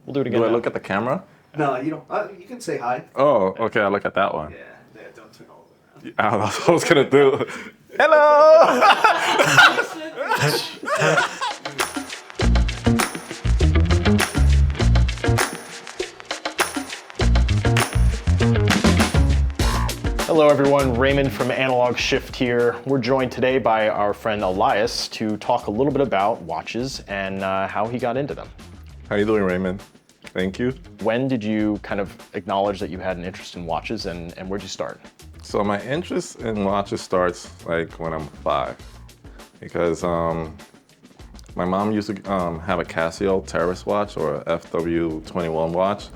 We'll do it again. Do I now. look at the camera? No, you don't. You can say hi. Oh, okay. I look at that one. Yeah, don't turn all the way around. Oh, that's what I was gonna do. Hello. Hello everyone, Raymond from Analog Shift here. We're joined today by our friend Elias to talk a little bit about watches and how he got into them. How you doing, Raymond? Thank you. When did you kind of acknowledge that you had an interest in watches and where'd you start? So my interest in watches starts like when I'm 5, because my mom used to have a Casio Terrace watch or a FW21 watch,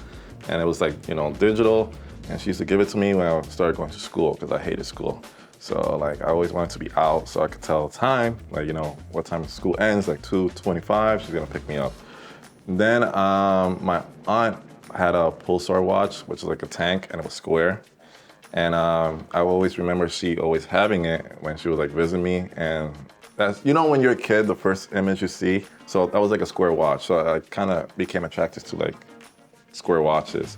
and it was like, you know, digital. And she used to give it to me when I started going to school because I hated school. So like I always wanted to be out so I could tell the time, like, you know, what time school ends, like 2:25, she's gonna pick me up. Then my aunt had a Pulsar watch, which is like a tank and it was square. And I always remember she always having it when she would like visit me. And that's, you know, when you're a kid, the first image you see. So that was like a square watch. So I kind of became attracted to like square watches.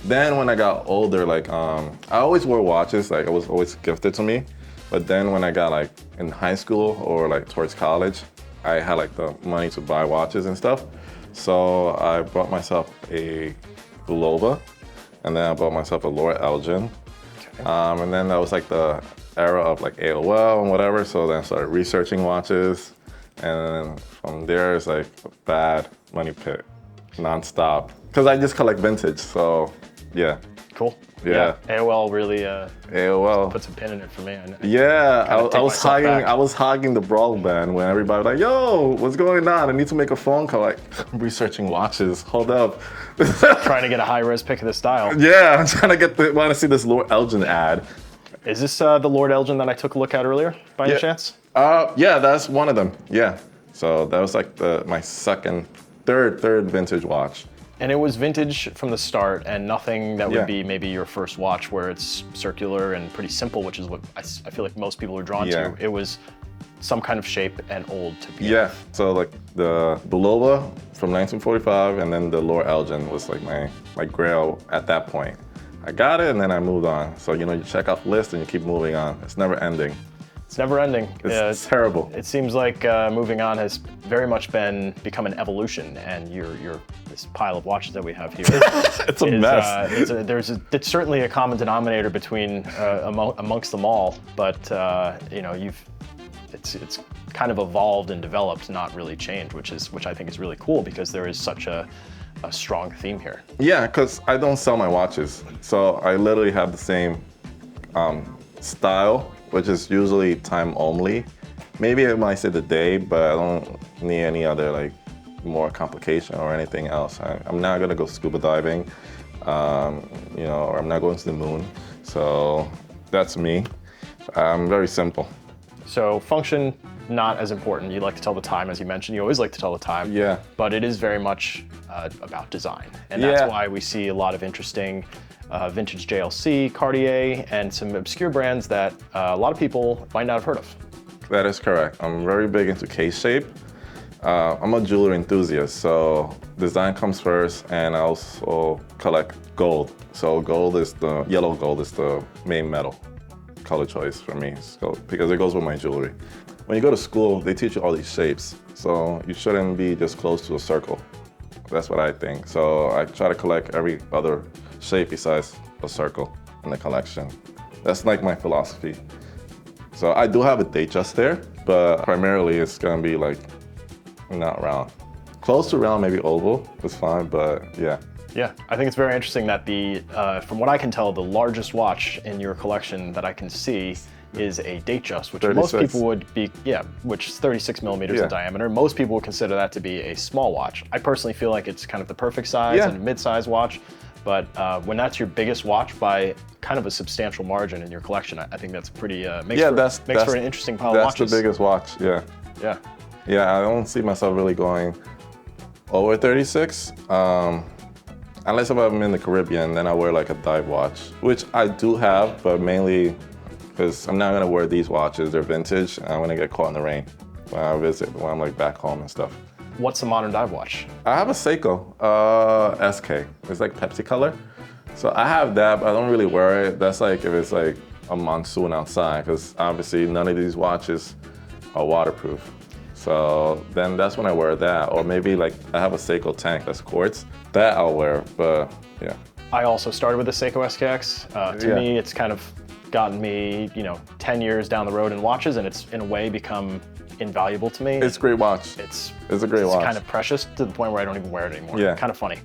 Then when I got older, like I always wore watches, like it was always gifted to me. But then when I got like in high school or like towards college, I had like the money to buy watches and stuff. So I bought myself a Bulova, and then I bought myself a Lord Elgin. Okay. And then that was like the era of like AOL and whatever. So then I started researching watches, and then from there it's like a bad money pit, nonstop. Because I just collect vintage, so yeah. Cool. Yeah. AOL really AOL puts a pin in it for me. Yeah, I was hogging the broadband when everybody was like, yo, what's going on? I need to make a phone call. Like, I'm researching watches, hold up. Trying to get a high-res pick of the style. Yeah, I'm trying to want to see this Lord Elgin ad. Is this the Lord Elgin that I took a look at earlier, by any chance? Yeah, that's one of them, yeah. So that was like my third vintage watch. And it was vintage from the start and nothing that would be maybe your first watch where it's circular and pretty simple, which is what I feel like most people are drawn to. It was some kind of shape and old to begin with. So like the Bulova from 1945 and then the Lord Elgin was like my grail at that point. I got it and then I moved on. So, you know, you check off the list and you keep moving on. It's never ending. It's never ending. It's terrible. It seems like moving on has very much become an evolution, and this pile of watches that we have here. It's a mess. It's certainly a common denominator between amongst them all, but you know, it's kind of evolved and developed, not really changed, which I think is really cool because there is such a strong theme here. Yeah, because I don't sell my watches, so I literally have the same style, which is usually time only. Maybe I might say the day, but I don't need any other like more complication or anything else. I'm not gonna go scuba diving, you know, or I'm not going to the moon. So that's me. I'm very simple. So function, not as important. You like to tell the time, as you mentioned. You always like to tell the time. Yeah. But it is very much about design. And that's why we see a lot of interesting vintage JLC, Cartier, and some obscure brands that a lot of people might not have heard of. That is correct. I'm very big into case shape. I'm a jewelry enthusiast, so design comes first, and I also collect gold. So yellow gold is the main metal color choice for me, because it goes with my jewelry. When you go to school, they teach you all these shapes, so you shouldn't be just close to a circle. That's what I think. So I try to collect every other shape besides a circle in the collection. That's like my philosophy. So I do have a Datejust there, but primarily it's gonna be like not round. Close to round, maybe oval is fine, but yeah. Yeah, I think it's very interesting that from what I can tell, the largest watch in your collection that I can see is a Datejust, which 36. most people would be, which is 36 millimeters in diameter. Most people would consider that to be a small watch. I personally feel like it's kind of the perfect size and mid-size watch. But when that's your biggest watch by kind of a substantial margin in your collection, I think that's pretty, makes for an interesting pile of watches. That's the biggest watch, yeah. Yeah. Yeah, I don't see myself really going over 36. Unless if I'm in the Caribbean, then I wear like a dive watch, which I do have, but mainly because I'm not gonna wear these watches. They're vintage, and I'm gonna get caught in the rain when I visit, when I'm like back home and stuff. What's a modern dive watch? I have a Seiko SK. It's like Pepsi color. So I have that, but I don't really wear it. That's like if it's like a monsoon outside, because obviously none of these watches are waterproof. So then that's when I wear that. Or maybe like I have a Seiko tank that's quartz. That I'll wear, but yeah. I also started with a Seiko SKX. To me, it's kind of gotten me, 10 years down the road in watches, and it's in a way become invaluable to me. It's a great watch. It's a great watch. It's kind of precious to the point where I don't even wear it anymore. Yeah. Kind of funny.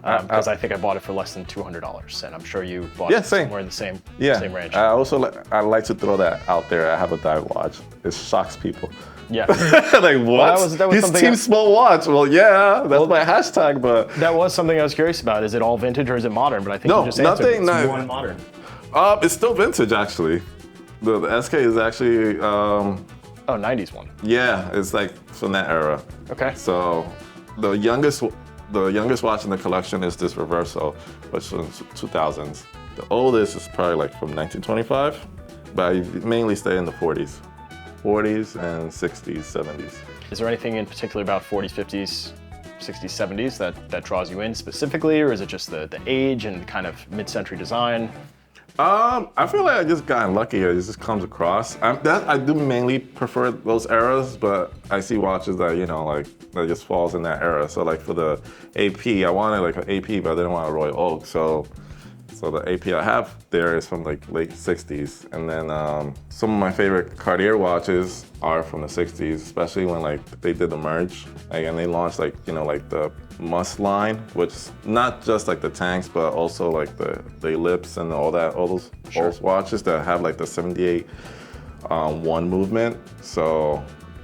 Because I think I bought it for less than $200, and I'm sure you bought it somewhere in the same range. I also I like to throw that out there. I have a dive watch. It shocks people. Yeah. Like, what? Well, that was His Team Small watch. Well, yeah, that's my hashtag, but. That was something I was curious about. Is it all vintage or is it modern? But I think you just answered it's more modern. It's still vintage, actually. The SK is actually. 90s one. Yeah, it's like from that era. Okay. So the youngest watch in the collection is this Reverso, which is from 2000s. The oldest is probably like from 1925, but I mainly stay in the 40s and 60s, 70s. Is there anything in particular about 40s, 50s, 60s, 70s that draws you in specifically, or is it just the age and kind of mid-century design? I feel like I just gotten lucky. It just comes across. I do mainly prefer those eras, but I see watches that that just falls in that era. So like for the AP, I wanted like an AP, but I didn't want a Royal Oak. So the AP I have there is from like late 60s, and then some of my favorite Cartier watches are from the 60s, especially when like they did the merge, and they launched like the Must line, which is not just like the tanks, but also like the ellipse and all those watches that have like the 78 one movement. So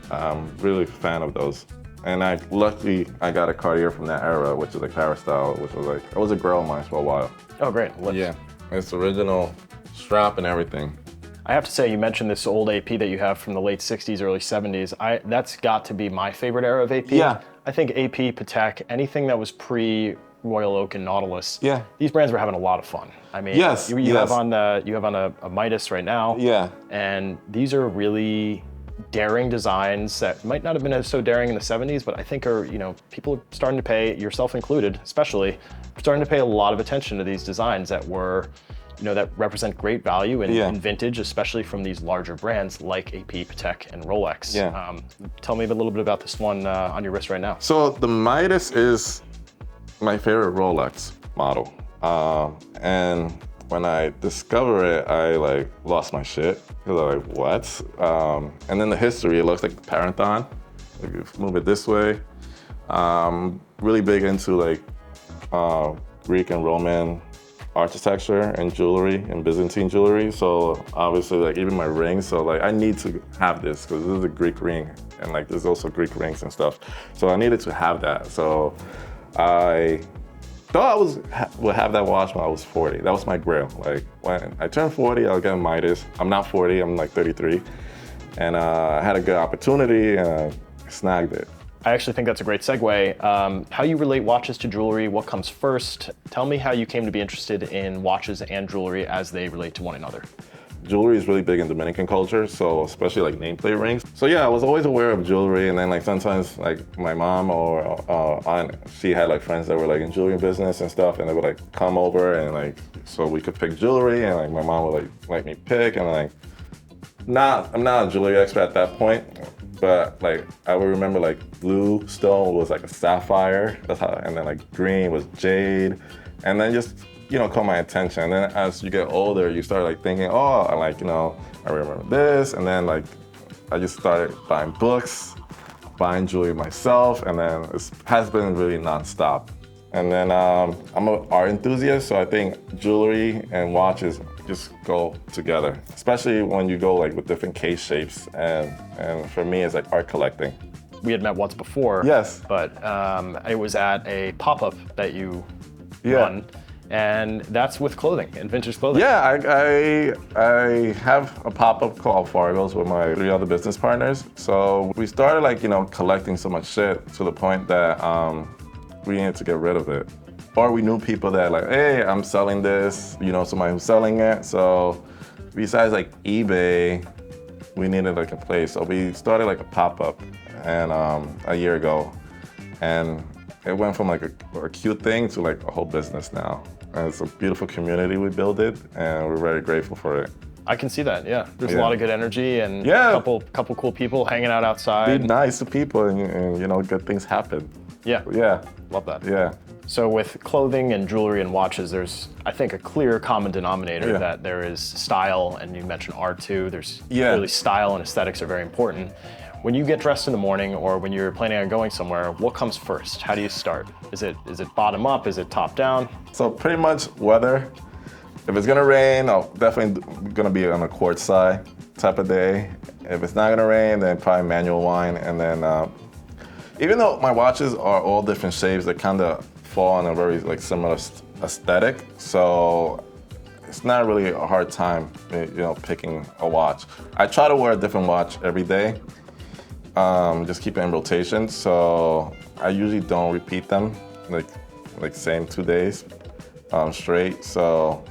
I'm really a fan of those. And luckily I got a Cartier from that era, which is like Paris style, which was like, it was a girl of mine for a while. Oh, great. Yeah, it's original strap and everything. I have to say, you mentioned this old AP that you have from the late 60s, early 70s. That's got to be my favorite era of AP. Yeah. I think AP, Patek, anything that was pre-Royal Oak and Nautilus, yeah, these brands were having a lot of fun. I mean, yes, you have on a Midas right now. Yeah. And these are really daring designs that might not have been so daring in the 70s, but I think are, people are starting to pay, yourself included, especially, starting to pay a lot of attention to these designs that were, that represent great value in vintage, especially from these larger brands like AP, Patek, and Rolex. Yeah. Tell me a little bit about this one on your wrist right now. So the Midas is my favorite Rolex model. And when I discovered it, I like lost my shit. Because I'm like, what? And then the history, it looks like the Parathon. Like, you move it this way. Really big into like Greek and Roman architecture and jewelry and Byzantine jewelry. So obviously like even my rings, so like I need to have this because this is a Greek ring and like there's also Greek rings and stuff. So I needed to have that. So I thought I would have that watch when I was 40. That was my grail. Like when I turned 40, I'll get a Midas. I'm not 40, I'm like 33. And I had a good opportunity and I snagged it. I actually think that's a great segue. How you relate watches to jewelry, what comes first? Tell me how you came to be interested in watches and jewelry as they relate to one another. Jewelry is really big in Dominican culture, so especially like nameplate rings. So yeah, I was always aware of jewelry, and then like sometimes like my mom or aunt, she had like friends that were like in jewelry business and stuff, and they would like come over and like, so we could pick jewelry, and like my mom would like let me pick, and like, I'm not a jewelry expert at that point, but like I would remember like blue stone was like a sapphire, and then like green was jade, and then just caught my attention. And then as you get older, you start like thinking, oh, I remember this, and then like I just started buying books, buying jewelry myself, and then it has been really nonstop. And then I'm an art enthusiast, so I think jewelry and watches just go together, especially when you go like with different case shapes. And for me, it's like art collecting. We had met once before. Yes. But it was at a pop-up that you run, and that's with clothing and vintage clothing. Yeah, I have a pop-up called Fargo's with my 3 other business partners. So we started like collecting so much shit to the point that we needed to get rid of it. Or we knew people that like, hey, I'm selling this, somebody who's selling it. So besides like eBay, we needed like a place. So we started like a pop-up and a year ago. And it went from like a cute thing to like a whole business now. And it's a beautiful community we built it, and we're very grateful for it. I can see that, yeah. There's a lot of good energy and Yeah. a couple cool people hanging out outside. Be nice to people and you know, good things happen. Yeah. Yeah. Love that. Yeah. So with clothing and jewelry and watches, there's, I think, a clear common denominator that there is style, and you mentioned art too. There's clearly style and aesthetics are very important. When you get dressed in the morning or when you're planning on going somewhere, what comes first? How do you start? Is it bottom up? Is it top down? So pretty much weather. If it's gonna rain, I'm definitely gonna be on a quartz side type of day. If it's not gonna rain, then probably manual wine. And then, even though my watches are all different shapes, they kind of fall in a very like similar aesthetic. So it's not really a hard time, you know, picking a watch. I try to wear a different watch every day. Just keep it in rotation. So I usually don't repeat them, like same 2 days straight. So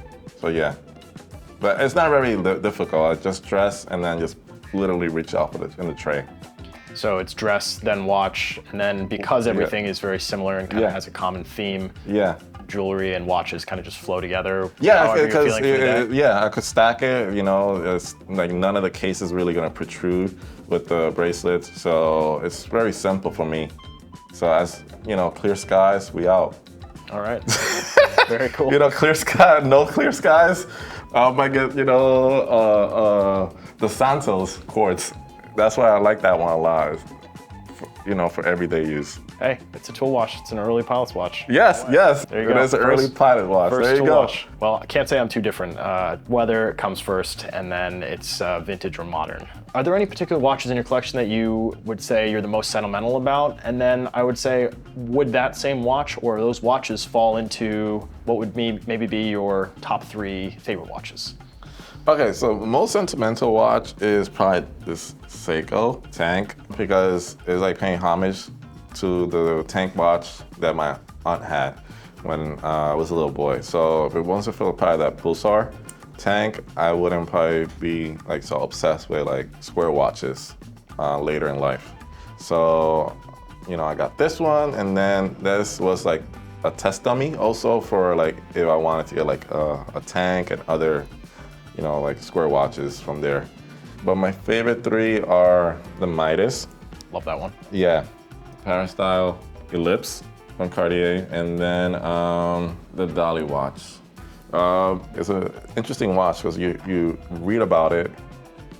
yeah, but it's not very difficult. I just dress and then just literally reach out for it in the tray. So it's dress, then watch, and then because everything is very similar and kind of has a common theme, jewelry and watches kind of just flow together. Yeah, because I could stack it. You know, it's like none of the cases really gonna protrude with the bracelets, so it's very simple for me. So as you know, clear skies, we out. All right. Very cool. You know, clear sky, no clear skies, I might get, you know, the Santos quartz. That's why I like that one a lot, you know, for everyday use. Hey, it's a tool watch. It's an early pilot's watch. Yes, yes. There you go. It is an early pilot watch. First There you tool go. watch. Well, I can't say I'm too different. Weather comes first, and then it's vintage or modern. Are there any particular watches in your collection that you would say you're the most sentimental about? And then I would say, would that same watch or those watches fall into what would maybe be your top 3 favorite watches? Okay, so the most sentimental watch is probably this Seiko tank, because it's like paying homage to the tank watch that my aunt had when I was a little boy. So if it wasn't for probably that Pulsar tank, I wouldn't probably be like so obsessed with like square watches later in life. So, you know, I got this one, and then this was like a test dummy also for like if I wanted to get like a tank and other, you know, like square watches from there. But my favorite 3 are the Midas. Love that one. Yeah. Paris style Ellipse from Cartier, and then the Dolly watch. It's an interesting watch because you read about it,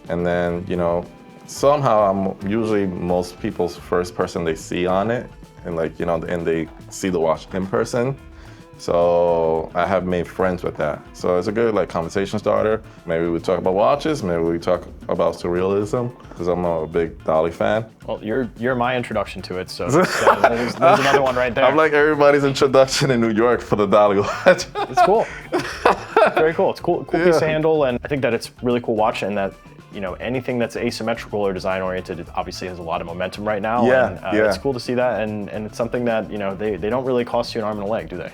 and then, you know, somehow I'm usually most people's first person they see on it, and like, you know, and they see the watch in person. So I have made friends with that. So it's a good like conversation starter. Maybe we talk about watches, maybe we talk about surrealism, because I'm a big Dolly fan. Well, you're my introduction to it, so there's another one right there. I'm like everybody's introduction in New York for the Dolly watch. It's cool. Very cool. It's cool piece to handle, and I think that it's really cool watch, and that, you know, anything that's asymmetrical or design oriented, it obviously has a lot of momentum right now. And it's cool to see that, and it's something that, you know, they don't really cost you an arm and a leg, do they?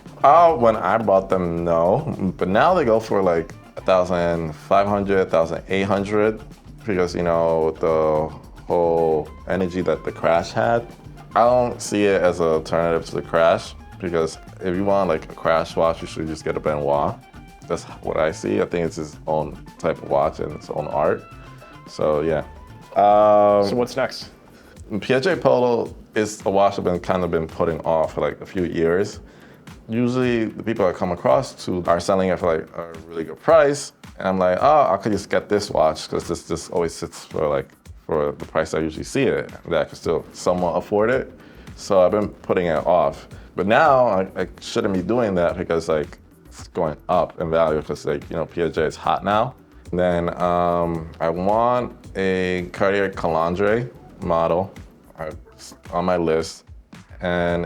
When I bought them, no, but now they go for like 1,500, 1,800, because, you know, the whole energy that the Crash had. I don't see it as an alternative to the Crash, because if you want like a Crash watch, you should just get a Benoit. That's what I see. I think it's his own type of watch and its own art. So yeah. So what's next? Piaget Polo is a watch I've been putting off for like a few years. Usually the people I come across to are selling it for like a really good price, and I'm like, oh, I could just get this watch because this always sits for the price I usually see it, that I can still somewhat afford it. So I've been putting it off. But now I shouldn't be doing that, because like it's going up in value, because like, you know, Piaget is hot now. And then I want a Cartier Calandre model on my list, and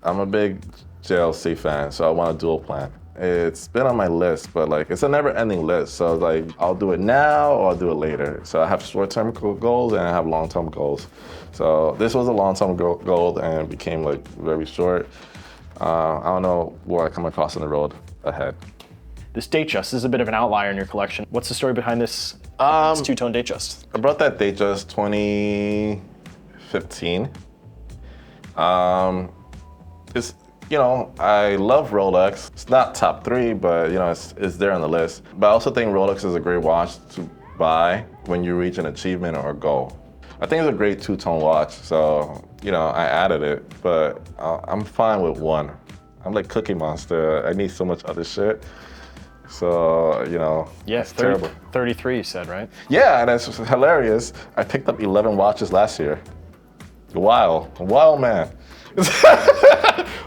I'm a big JLC fan, so I want a dual plan. It's been on my list, but like it's a never-ending list. So like I'll do it now or I'll do it later. So I have short-term goals and I have long-term goals. So this was a long-term goal and it became like very short. I don't know what I come across on the road ahead. This Datejust is a bit of an outlier in your collection. What's the story behind this two-tone Datejust? I brought that Datejust 2015, It's, I love Rolex. It's not top 3, but it's there on the list. But I also think Rolex is a great watch to buy when you reach an achievement or a goal. I think it's a great two-tone watch, so I added it, but I'm fine with one. I'm like Cookie Monster. I need so much other shit. So, Yeah, it's terrible. 33 you said, right? Yeah, and it's hilarious. I picked up 11 watches last year. Wild man.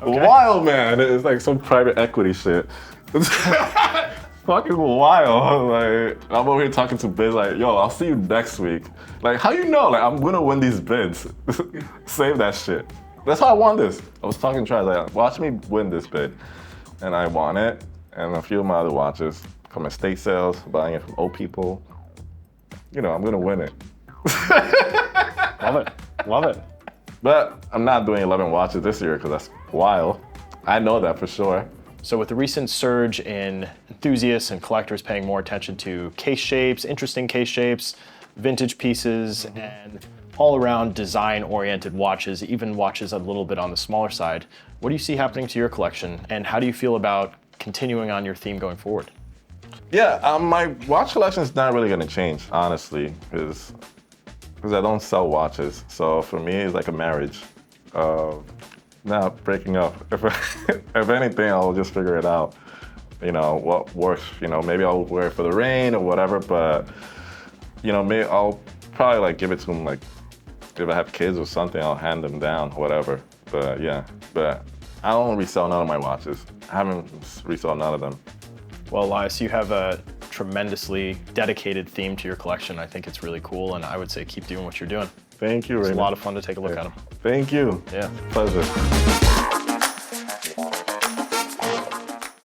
Wild man. It's like some private equity shit. It's fucking wild. Like, I'm over here talking to bids like, yo, I'll see you next week. Like, how you know? Like, I'm gonna win these bids. Save that shit. That's how I won this. I was talking trash, like, watch me win this bid. And I won it. And a few of my other watches from estate sales, buying it from old people. I'm gonna win it. Love it. But I'm not doing 11 watches this year because that's wild. I know that for sure. So with the recent surge in enthusiasts and collectors paying more attention to case shapes, interesting case shapes, vintage pieces, and all-around design-oriented watches, even watches a little bit on the smaller side, what do you see happening to your collection, and how do you feel about continuing on your theme going forward? Yeah, my watch collection is not really gonna change, honestly, because I don't sell watches. So for me, it's like a marriage. Not breaking up. If anything, I'll just figure it out. What works. Maybe I'll wear it for the rain or whatever. But maybe I'll probably like give it to them. Like if I have kids or something, I'll hand them down, whatever. But yeah, but I don't resell none of my watches. I haven't resold none of them. Well, Elias, you have a tremendously dedicated theme to your collection. I think it's really cool, and I would say keep doing what you're doing. Thank you, Raymond. It's a lot of fun to take a look at them. Thank you. Yeah. Pleasure.